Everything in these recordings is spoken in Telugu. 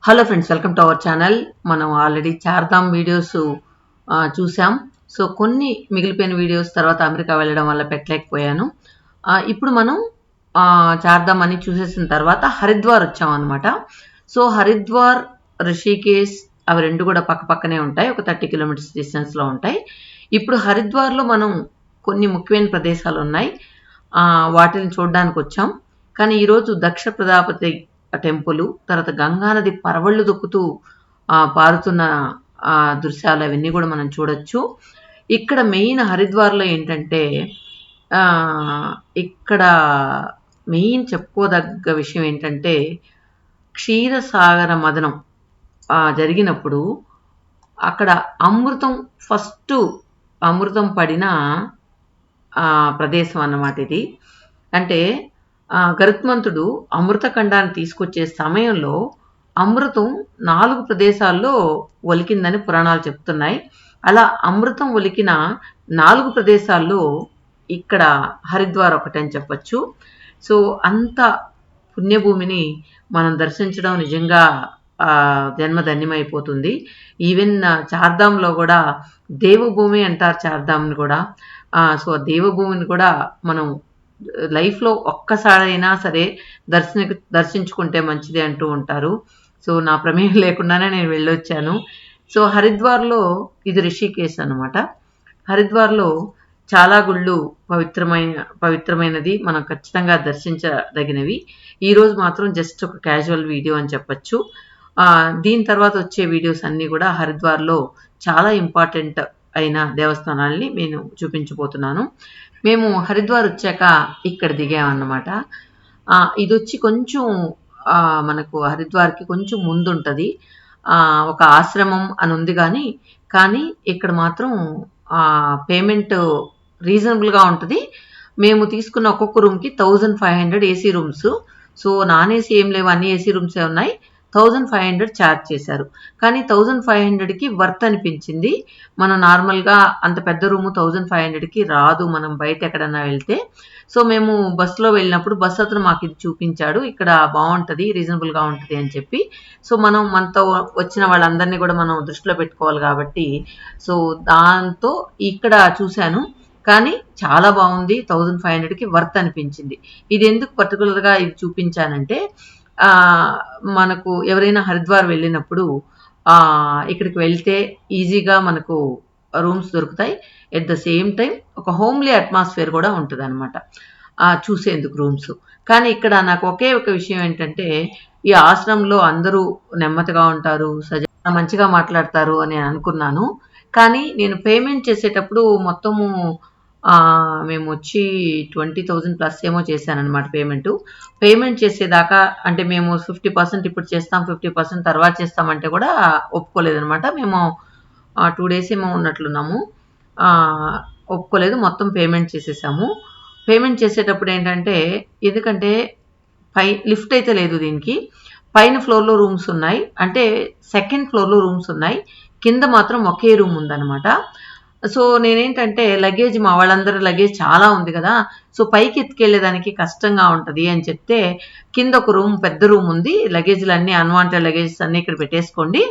Hello friends, welcome to our channel. మనం ఆల్రెడీ చార్ధామ్ వీడియోస్ చూసాం. సో కొన్ని మిగిలిపోయిన వీడియోస్ తర్వాత అమెరికా వెళ్ళడం వల్ల పెట్టలేకపోయాను. ఇప్పుడు మనం చార్ధామ్ అని చూసేసిన తర్వాత హరిద్వార్ వచ్చాం అనమాట. సో హరిద్వార్, రిషికేశ్ అవి రెండు కూడా పక్క పక్కనే ఉంటాయి. ఒక 30 కిలోమీటర్స్ డిస్టెన్స్లో ఉంటాయి. ఇప్పుడు హరిద్వార్లో మనం కొన్ని ముఖ్యమైన ప్రదేశాలు ఉన్నాయి. వాటిని చూడడానికి వచ్చాం. కానీ ఈరోజు దక్ష ప్రజాపతి టెంపుల్, తర్వాత గంగానది పరవళ్ళు దొక్కుతూ పారుతున్న దృశ్యాలు అవన్నీ కూడా మనం చూడొచ్చు. ఇక్కడ మెయిన్ హరిద్వార్లో ఏంటంటే ఇక్కడ మెయిన్ చెప్పుకోదగ్గ విషయం ఏంటంటే క్షీరసాగర మదనం జరిగినప్పుడు అక్కడ ఫస్ట్ అమృతం పడిన ప్రదేశం అన్నమాట ఇది. అంటే గరుత్మంతుడు అమృతఖండాన్ని తీసుకొచ్చే సమయంలో అమృతం 4 ప్రదేశాల్లో ఒలికిందని పురాణాలు చెప్తున్నాయి. అలా అమృతం ఒలికిన 4 ప్రదేశాల్లో ఇక్కడ హరిద్వార్ ఒకటని చెప్పచ్చు. సో అంత పుణ్యభూమిని మనం దర్శించడం నిజంగా జన్మధన్యమైపోతుంది. ఈవెన్ చార్ధామ్లో కూడా దేవభూమి అంటారు చార్ధామ్ని కూడా. సో దేవభూమిని కూడా మనం లైఫ్లో ఒక్కసారైనా సరే దర్శించుకుంటే మంచిది అంటూ ఉంటారు. సో నా ప్రమేయం లేకుండానే నేను వెళ్ళొచ్చాను. సో హరిద్వార్లో ఇది రిషికేశ్ అనమాట. హరిద్వార్లో చాలా గుళ్ళు పవిత్రమైనది, మనం ఖచ్చితంగా దర్శించదగినవి. ఈరోజు మాత్రం జస్ట్ ఒక క్యాజువల్ వీడియో అని చెప్పచ్చు. దీని తర్వాత వచ్చే వీడియోస్ అన్నీ కూడా హరిద్వార్లో చాలా ఇంపార్టెంట్ అయిన దేవస్థానాల్ని నేను చూపించబోతున్నాను. మేము హరిద్వార్ వచ్చాక ఇక్కడ దిగామన్నమాట. ఇది వచ్చి కొంచెం మనకు హరిద్వార్కి కొంచెం ముందు ఉంటుంది. ఒక ఆశ్రమం అని ఉంది, కానీ ఇక్కడ మాత్రం పేమెంట్ రీజనబుల్గా ఉంటుంది. మేము తీసుకున్న ఒక్కొక్క రూమ్కి 1500 AC rooms. So non AC ఏం లేవు, అన్ని ఏసీ రూమ్సే ఉన్నాయి. 1500 ఛార్జ్ చేశారు. కానీ 1500కి వర్త్ అనిపించింది. మనం నార్మల్గా అంత పెద్ద రూము 1500కి రాదు మనం బయట ఎక్కడన్నా వెళ్తే. సో మేము బస్సులో వెళ్ళినప్పుడు బస్ అతను మాకు ఇది చూపించాడు, ఇక్కడ బాగుంటుంది, రీజనబుల్గా ఉంటుంది అని చెప్పి. సో మనతో వచ్చిన వాళ్ళందరినీ కూడా మనం దృష్టిలో పెట్టుకోవాలి కాబట్టి సో దాంతో ఇక్కడ చూశాను. కానీ చాలా బాగుంది, 1500కి వర్త్ అనిపించింది. ఇది ఎందుకు పర్టికులర్గా ఇది చూపించానంటే మనకు ఎవరైనా హరిద్వార్ వెళ్ళినప్పుడు ఇక్కడికి వెళ్తే ఈజీగా మనకు రూమ్స్ దొరుకుతాయి. ఎట్ ద సేమ్ టైం ఒక హోమ్లీ అట్మాస్ఫియర్ కూడా ఉంటుంది అనమాట చూసేందుకు రూమ్స్. కానీ ఇక్కడ నాకు ఒకే ఒక విషయం ఏంటంటే ఈ ఆశ్రమంలో అందరూ నెమ్మదిగా ఉంటారు, మంచిగా మాట్లాడతారు అని అనుకున్నాను. కానీ నేను పేమెంట్ చేసేటప్పుడు మొత్తము మేము వచ్చి 20,000 ప్లస్ ఏమో చేశానన్నమాట పేమెంట్ చేసేదాకా. అంటే మేము 50% ఇప్పుడు చేస్తాం, 50% తర్వాత చేస్తామంటే కూడా ఒప్పుకోలేదనమాట. మేము 2 days ఏమో ఉన్నట్లున్నాము, ఒప్పుకోలేదు. మొత్తం పేమెంట్ చేసేసాము. పేమెంట్ చేసేటప్పుడు ఏంటంటే ఎందుకంటే లిఫ్ట్ అయితే లేదు దీనికి, పైన ఫ్లోర్లో రూమ్స్ ఉన్నాయి, అంటే సెకండ్ ఫ్లోర్లో రూమ్స్ ఉన్నాయి, కింద మాత్రం ఒకే రూమ్ ఉందన్నమాట. సో నేనేంటంటే లగేజ్, మా వాళ్ళందరూ లగేజ్ చాలా ఉంది కదా, సో పైకి ఎత్తుకెళ్ళేదానికి కష్టంగా ఉంటుంది అని చెప్తే కింద ఒక రూమ్, పెద్ద రూమ్ ఉంది, లగేజ్లు అన్నీ అన్వాంటెడ్ లగేజెస్ అన్నీ ఇక్కడ పెట్టేసుకోండి,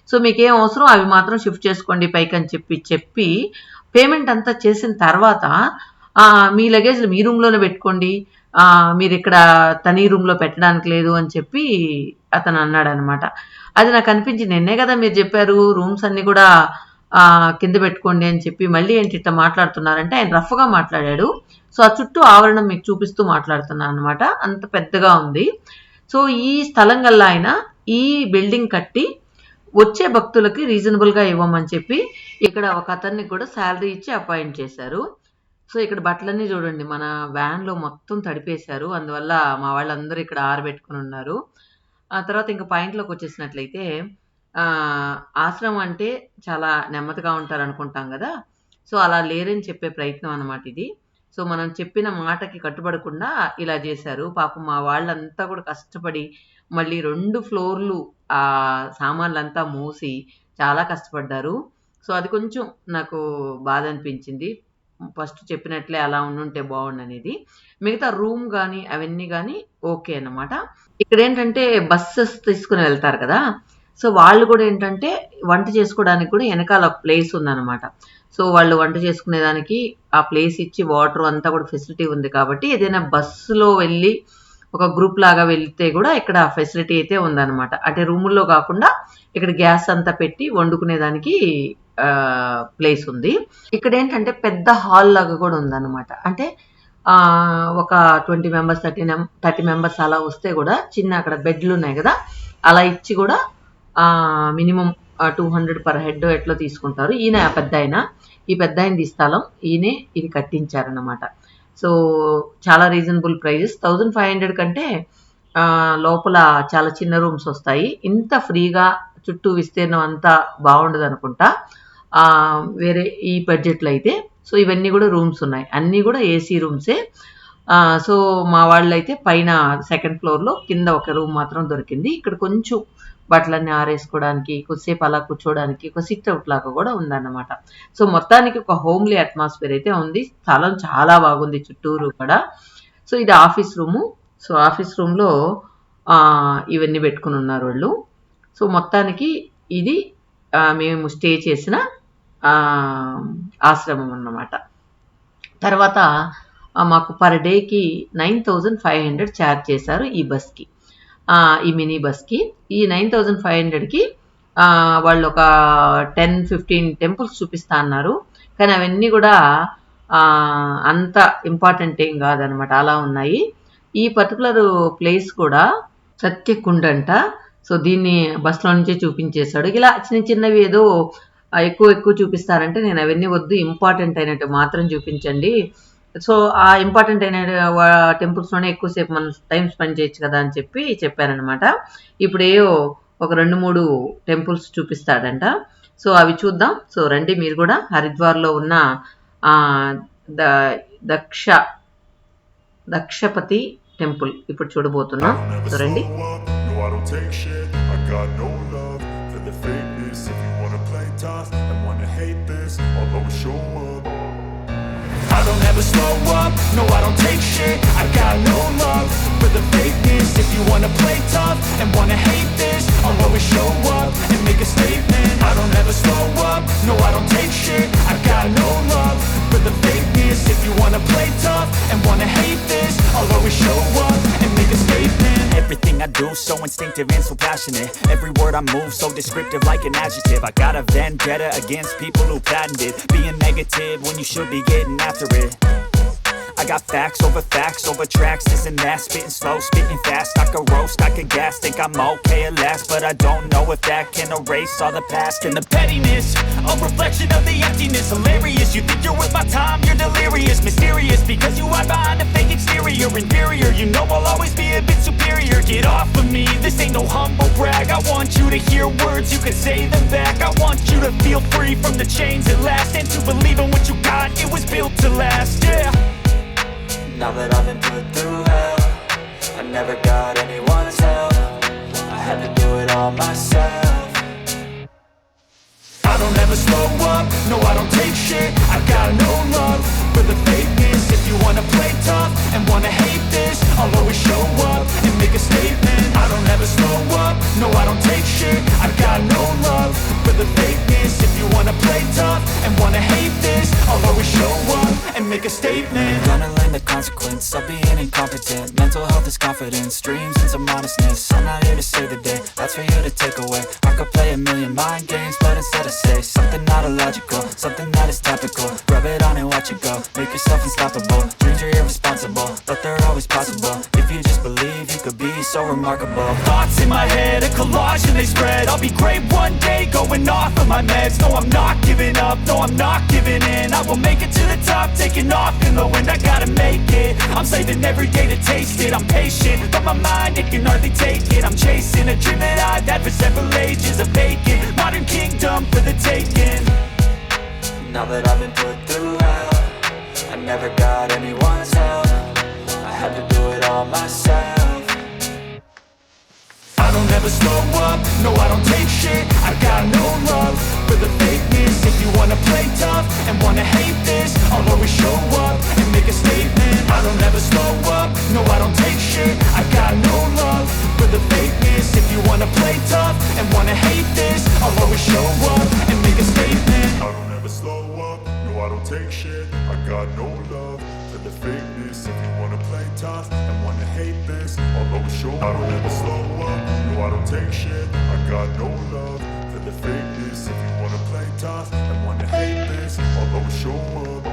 సో మీకేం అవసరం అవి మాత్రం షిఫ్ట్ చేసుకోండి పైకి అని చెప్పి పేమెంట్ అంతా చేసిన తర్వాత మీ లగేజ్లు మీ రూమ్లోనే పెట్టుకోండి, మీరు ఇక్కడ తనీ రూమ్లో పెట్టడానికి లేదు అని చెప్పి అతను అన్నాడు అనమాట. అది నాకు అనిపించింది, నిన్నే కదా మీరు చెప్పారు రూమ్స్ అన్నీ కూడా కింద పెట్టుకోండి అని చెప్పి, మళ్ళీ ఏంటి ఇట్లా మాట్లాడుతున్నారంటే ఆయన రఫ్గా మాట్లాడాడు. సో ఆ చుట్టూ ఆవరణం మీకు చూపిస్తూ మాట్లాడుతున్నాను అనమాట, అంత పెద్దగా ఉంది. సో ఈ స్థలం గల్లా ఆయన ఈ బిల్డింగ్ కట్టి వచ్చే భక్తులకి రీజనబుల్గా ఇవ్వమని చెప్పి ఇక్కడ ఒక అతన్ని కూడా శాలరీ ఇచ్చి అపాయింట్ చేశారు. సో ఇక్కడ బట్టలన్నీ చూడండి, మన వ్యాన్లో మొత్తం తడిపేశారు, అందువల్ల మా వాళ్ళందరూ ఇక్కడ ఆరబెట్టుకుని ఉన్నారు. ఆ తర్వాత ఇంకా పాయింట్లోకి వచ్చేసినట్లయితే ఆశ్రమం అంటే చాలా నెమ్మదిగా ఉంటారు అనుకుంటాం కదా, సో అలా లేరని చెప్పే ప్రయత్నం అనమాట ఇది. సో మనం చెప్పిన మాటకి కట్టుబడకుండా ఇలా చేశారు. పాపం మా వాళ్ళంతా కూడా కష్టపడి మళ్ళీ 2 ఫ్లోర్లు సామాన్లంతా మోసి చాలా కష్టపడ్డారు. సో అది కొంచెం నాకు బాధ అనిపించింది. ఫస్ట్ చెప్పినట్లే అలా ఉండుంటే బాగుండనేది. మిగతా రూమ్ కానీ అవన్నీ కానీ ఓకే అన్నమాట. ఇక్కడ ఏంటంటే బస్సెస్ తీసుకుని వెళ్తారు కదా, సో వాళ్ళు కూడా ఏంటంటే వంట చేసుకోవడానికి కూడా వెనకాల ప్లేస్ ఉందన్నమాట. సో వాళ్ళు వంట చేసుకునేదానికి ఆ ప్లేస్ ఇచ్చి వాటర్ అంతా కూడా ఫెసిలిటీ ఉంది కాబట్టి ఏదైనా బస్సులో వెళ్ళి ఒక గ్రూప్ లాగా వెళ్తే కూడా ఇక్కడ ఫెసిలిటీ అయితే ఉందన్నమాట. అంటే రూముల్లో కాకుండా ఇక్కడ గ్యాస్ అంతా పెట్టి వండుకునేదానికి ప్లేస్ ఉంది. ఇక్కడ ఏంటంటే పెద్ద హాల్ లాగా కూడా ఉందన్నమాట. అంటే ఒక 20 మెంబర్స్ 30 మెంబర్స్ అలా వస్తే కూడా చిన్న అక్కడ బెడ్లు ఉన్నాయి కదా, అలా ఇచ్చి కూడా మినిమం 200 పర్ హెడ్ ఎట్లా తీసుకుంటారు. ఈయన పెద్ద ఆయన, ఈ పెద్ద ఆయన స్థలం ఈయనే ఇది కట్టించారన్నమాట. సో చాలా రీజనబుల్ ప్రైజెస్. 1500 కంటే లోపల చాలా చిన్న రూమ్స్ వస్తాయి. ఇంత ఫ్రీగా చుట్టూ విస్తీర్ణం అంతా బాగుండదు అనుకుంటా వేరే ఈ బడ్జెట్లో అయితే. సో ఇవన్నీ కూడా రూమ్స్ ఉన్నాయి, అన్నీ కూడా ఏసీ రూమ్సే. సో మా వాళ్ళు అయితే పైన సెకండ్ ఫ్లోర్లో, కింద ఒక రూమ్ మాత్రం దొరికింది. ఇక్కడ కొంచెం బట్టలన్నీ ఆరేసుకోవడానికి, కొద్దిసేపు అలా కూర్చోవడానికి ఒక సిట్ అవుట్ లాగా కూడా ఉందన్నమాట. సో మొత్తానికి ఒక హోమ్లీ అట్మాస్ఫియర్ అయితే ఉంది. స్థలం చాలా బాగుంది చుట్టూరు కూడా. సో ఇది ఆఫీస్ రూము. సో ఆఫీస్ రూమ్లో ఇవన్నీ పెట్టుకుని ఉన్నారు వాళ్ళు. సో మొత్తానికి ఇది మేము స్టే చేసిన ఆశ్రమం అన్నమాట. తర్వాత మాకు పర్ డేకి 9500 ఛార్జ్ చేశారు ఈ బస్కి, ఈ మినీ బస్కి. ఈ 9500కి వాళ్ళు ఒక 10-15 టెంపుల్స్ చూపిస్తా అన్నారు. కానీ అవన్నీ కూడా అంత ఇంపార్టెంట్ ఏం కాదనమాట, అలా ఉన్నాయి. ఈ పర్టికులర్ ప్లేస్ కూడా సత్యకుండ్ అంట. సో దీన్ని బస్లో నుంచే చూపించేశాడు. ఇలా చిన్న చిన్నవి ఏదో ఎక్కువ చూపిస్తారంటే నేను అవన్నీ వద్దు, ఇంపార్టెంట్ అయినట్టు మాత్రం చూపించండి. సో ఆ ఇంపార్టెంట్ అయిన టెంపుల్స్లోనే ఎక్కువసేపు మనం టైం స్పెండ్ చేయొచ్చు కదా అని చెప్పారనమాట. ఇప్పుడు ఒక 2-3 టెంపుల్స్ చూపిస్తాడంట. సో అవి చూద్దాం. సో రండి మీరు కూడా హరిద్వార్లో ఉన్న దక్షపతి టెంపుల్ ఇప్పుడు చూడబోతున్నాం. సో రండి. I don't ever slow up, no I don't take shit. I got no love for the fakeness. If you wanna play tough and wanna hate this, I'll always show up and make a statement. I don't ever slow up, no I don't take shit. I got no love for the fakeness. If you wanna play tough and wanna hate this, I'll always show up and make a statement. Everything I do so instinctive and so passionate. Every word I move so descriptive like an adjective. I got a vendetta against people who patented being negative when you should be getting after it. I got facts over tracks, this and that. Spitting slow, spitting fast, I could roast, I could gas. Think I'm okay at last, but I don't know if that can erase all the past. And the pettiness, a reflection of the emptiness. Hilarious, you think you're worth my time, you're delirious. Mysterious, because you hide behind a fake exterior. Inferior, you know I'll always be a bit superior. Get off of me, this ain't no humble brag. I want you to hear words, you can say them back. I want you to feel free from the chains at last, and to believe in what you got, it was built to last, yeah. Now that I've been put through hell, I never got anyone's help. I had to do it all myself. I don't ever slow up, no I don't take shit. I got no love for the fakeness. If you wanna play tough and wanna hate this, I'll always show up and make a statement. I don't ever slow up, no I don't take shit. I got no love for the fakeness. If you wanna play tough and wanna hate this, I'll always show up and make a statement. Gonna learn the consequence of being incompetent. Mental health is confidence, dreams and some honestness. I'm not here to save the day, that's for you to take away. I could play a million mind games, but instead I say something not illogical, something that is topical. Rub it on and watch it go, make yourself unstoppable. Dreams are irresponsible, but they're always possible. If you just believe, you could be so remarkable. Thoughts in my head, a collage and they spread. I'll be great one day, going off of my meds. No, I'm not giving up, no, I'm not giving in. I will make it to the top, taking off in the wind. I gotta make it, I'm saving every day to taste it. I'm patient, but my mind, it can hardly take it. I'm chasing a dream that I've had for several ages. A vacant, modern kingdom for the taking. Now that I've been put through hell, I never got anyone's help. I had to do it all myself. I don't ever slow up, no I don't take shit. I got no love for the fakeness. If you wanna play tough and wanna hate this, I'll always show up and make a statement. I don't ever slow up, no I don't take shit. I got no love for the fakeness. If you wanna play tough and wanna hate this, I'll always show up and make a statement. I don't ever slow up, no I don't take shit. I got no love for the fakeness. If you wanna play tough and wanna hate this, I'll always show up. I don't ever slow up, no I don't take shit. I got no love for the fakeness. If you wanna play tough and wanna hate this, I'll always show up.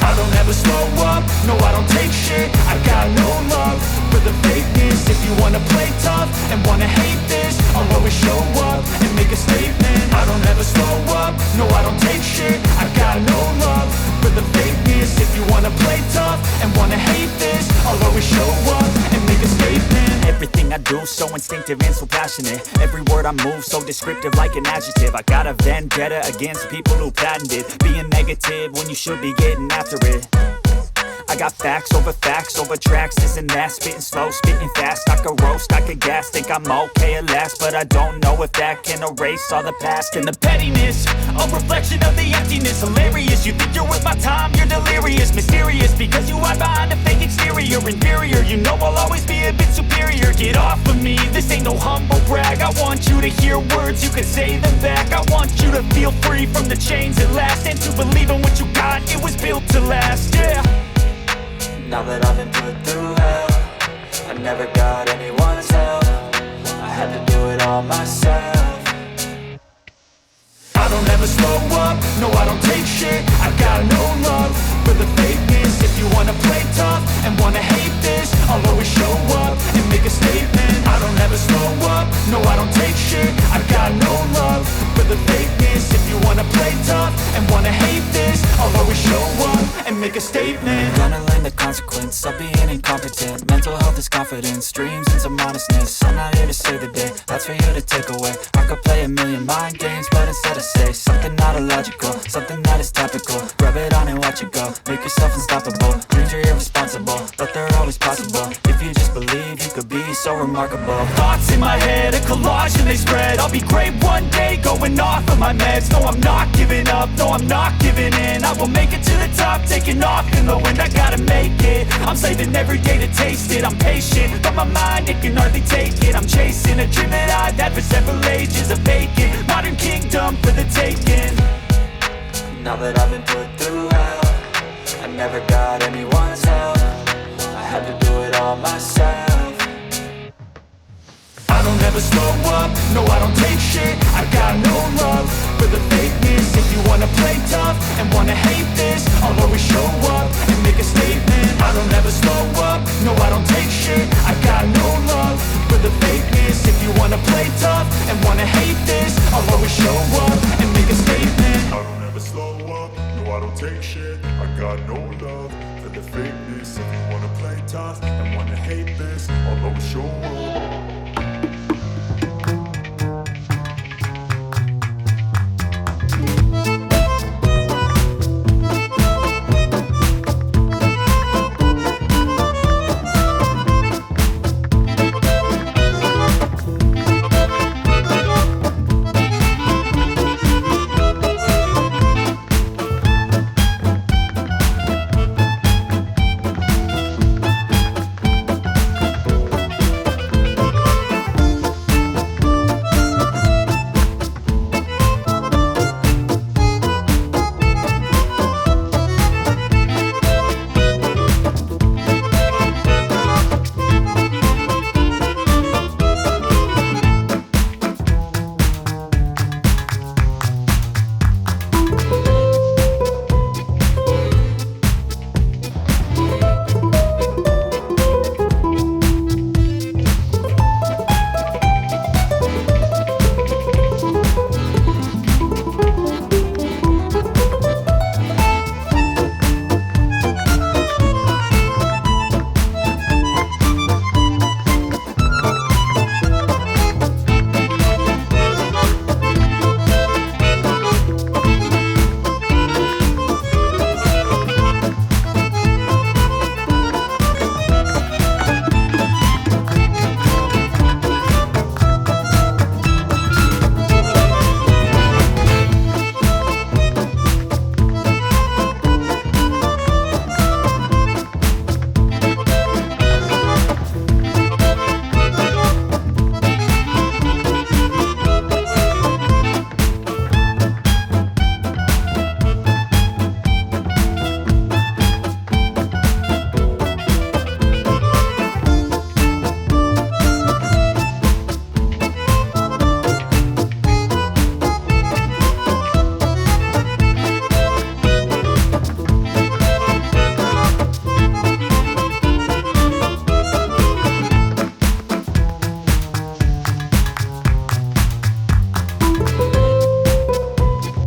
I don't ever slow up, no I don't take shit. I got no love for the fakeness. If you wanna play tough and wanna hate this, I'll always show up and make a statement. I don't ever slow up, no I don't take shit. I got no love for the fakeness. If you wanna play tough and wanna hate this, I'll always show up and make a statement. Everything I do so instinctive and so passionate. Every word I move so descriptive like an adjective. I got a vendetta against people who patented being negative when you should be getting after it. I got facts over tracks, this and that. Spitting slow, spitting fast. I could roast, I could gas. Think I'm okay at last, but I don't know if that can erase all the past. And the pettiness, a reflection of the emptiness. Hilarious, you think you're worth my time, you're delirious. Mysterious, because you hide behind a fake exterior. Inferior, you know I'll always be a bit superior. Get off of me, this ain't no humble brag. I want you to hear words, you can say them back. I want you to feel free from the chains at last, and to believe in what you got, it was built to last, yeah. Now that I've been put through hell, I never got anyone's help. I had to do it all myself. I don't ever slow up, no I don't take shit. I got no love for the fakeness. If you wanna play tough and wanna hate this, I'll always show up and make a statement. I don't ever slow up, no I don't take shit. I got no love for the fakeness. If you wanna play tough and wanna hate this, I'll always show up and make a statement. Gonna learn the consequence of being incompetent. Mental health is confidence, dreams and some honestness. I'm not here to save the day, that's for you to take away. I could play a million mind games, but instead I say something not illogical, something that is topical. Rub it on and watch it go, make yourself unstoppable. Dreams are irresponsible, but they're always possible. If you just believe, you could be so remarkable. Thoughts in my head, a collage and they spread. I'll be great one day, going off of my meds. No, I'm not giving up, no, I'm not giving in. I will make it to the top, taking off in the wind. I gotta make it, I'm saving every day to taste it. I'm patient, but my mind, it can hardly take it. I'm chasing a dream that I've had for several ages. A vacant, modern kingdom for the taking. Now that I've been put through hell, I never got anyone's help. I had to do it all myself. I don't ever slow up, no I don't take shit. I got no love for the fakeness. If you wanna play tough and wanna hate this, I'll always show up and make a statement. I don't ever slow up, no I don't take shit. I got no love for the fakeness. If you wanna play tough and wanna hate this, I'll always show up and make a statement. I don't ever slow up, no I don't take shit.